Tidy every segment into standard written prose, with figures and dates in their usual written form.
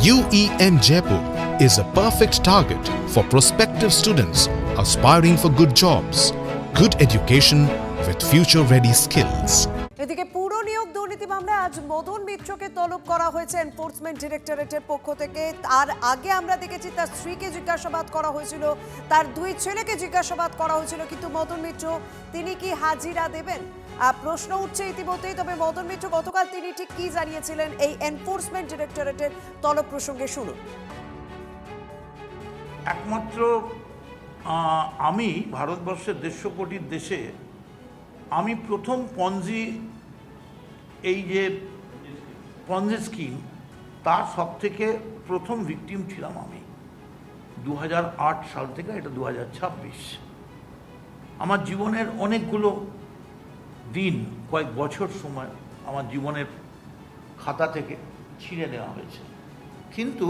UEM Jaipur is a perfect target for prospective students aspiring for good jobs, good education with future-ready skills. এদিকে পুরো নিয়োগ দুর্নীতি মামলায় আজ মদন মিত্রকে তলব করা হয়েছে এনফোর্সমেন্ট ডিরেক্টরেটের পক্ষ থেকে। তার আগে আমরা দেখেছি তার স্ত্রীকে জিজ্ঞাসাবাদ করা হয়েছিল, তার দুই ছেলেকে জিজ্ঞাসাবাদ করা হয়েছিল, কিন্তু মদন মিত্র তিনি কি হাজিরা দেবেন প্রশ্ন উঠছে ইতিমধ্যেই। তবে মদন মিত্র গতকাল তিনি ঠিক কি জানিয়েছিলেন এই এনফোর্সমেন্ট ডিরেক্টরেটের তলব প্রসঙ্গে শুনুন। একমাত্র আমি ভারতবর্ষের 150 কোটির দেশে আমি প্রথম পঞ্জি এই যে পঞ্জি স্কিম তার সব থেকে প্রথম ভিকটিম ছিলাম আমি 2008 সাল থেকে। এটা 2026। আমার জীবনের অনেকগুলো দিন, কয়েক বছর সময় আমার জীবনের খাতা থেকে ছিঁড়ে নেওয়া হয়েছে। কিন্তু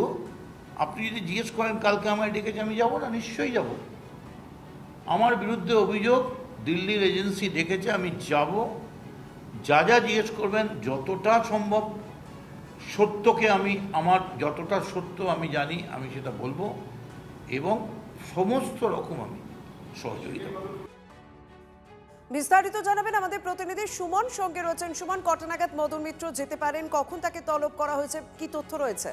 আপনি যদি জিজ্ঞেস করেন কালকে আমায় ডেকেছে, আমি যাব না? নিশ্চয়ই যাব। আমার বিরুদ্ধে অভিযোগ, দিল্লির এজেন্সি ডেকেছে, আমি যাব। যা যা জিজ্ঞেস করবেন যতটা সম্ভব সত্যকে আমার যতটা সত্য আমি জানি আমি সেটা বলবো এবং সমস্ত রকম আমি সহযোগিতা করব। বিস্তারিত জানাবেন আমাদের প্রতিনিধি সুমন, সঙ্গে রয়েছেন সুমন। কটা নাগাদ মদন মিত্র যেতে পারেন, কখন তাকে তলব করা হয়েছে, কি তথ্য রয়েছে?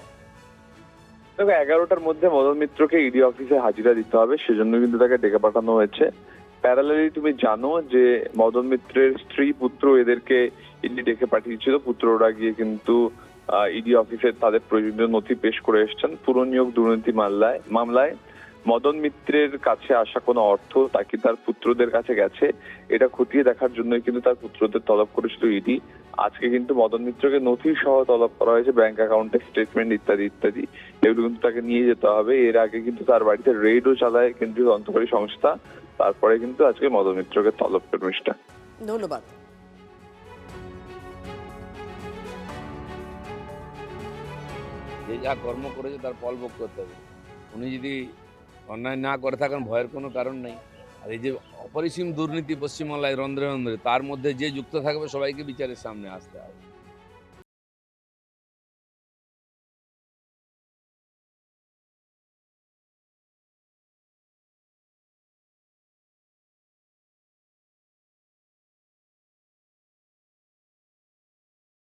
11টার মধ্যে মদন মিত্রকে ইডি অফিসে হাজিরা দিতে হবে, সেজন্য কিন্তু তাকে ডেকে পাঠানো হয়েছে। প্যারালালি তুমি জানো যে মদন মিত্রের স্ত্রী পুত্র এদেরকে ইডি ডেকে পাঠিয়েছিল। পুত্ররা গিয়ে কিন্তু ইডি অফিসে তাদের প্রয়োজনীয় নথি পেশ করে এসেছেন। পুরো নিয়োগ দুর্নীতি মামলায় মদন মিত্রের কাছে আসা কোনো অর্থ তাকে তার পুত্রদের কাছে গেছে, এটা খতিয়ে দেখার জন্যই কিন্তু তার পুত্রদের তলব করেছিল ইডি। আজকে কিন্তু মদন মিত্রকে নথি সহ তলব করা হয়েছে, ব্যাংক অ্যাকাউন্টের স্টেটমেন্ট ইত্যাদি ইত্যাদি, এগুলো কিন্তু তাকে নিয়ে যেতে হবে। এর আগে কিন্তু তার বাড়িতে রেডও চালায় কেন্দ্রীয় তদন্তকারী সংস্থা। তারপরে কিন্তু আজকে মদন মিত্রকে তলব করে মিস্টার। ধন্যবাদ। যে যা কর্ম করেছে তার ফল ভোগ করতে হবে। উনি যদি অন্যায় না করে থাকেন ভয়ের কোনো কারণ নেই। আর এই যে অপরিসীম দুর্নীতি পশ্চিমবাংলায় রন্ধ্রে রন্ধ্রে, তার মধ্যে যে যুক্ত থাকবে সবাইকে বিচারের সামনে আসতে হবে।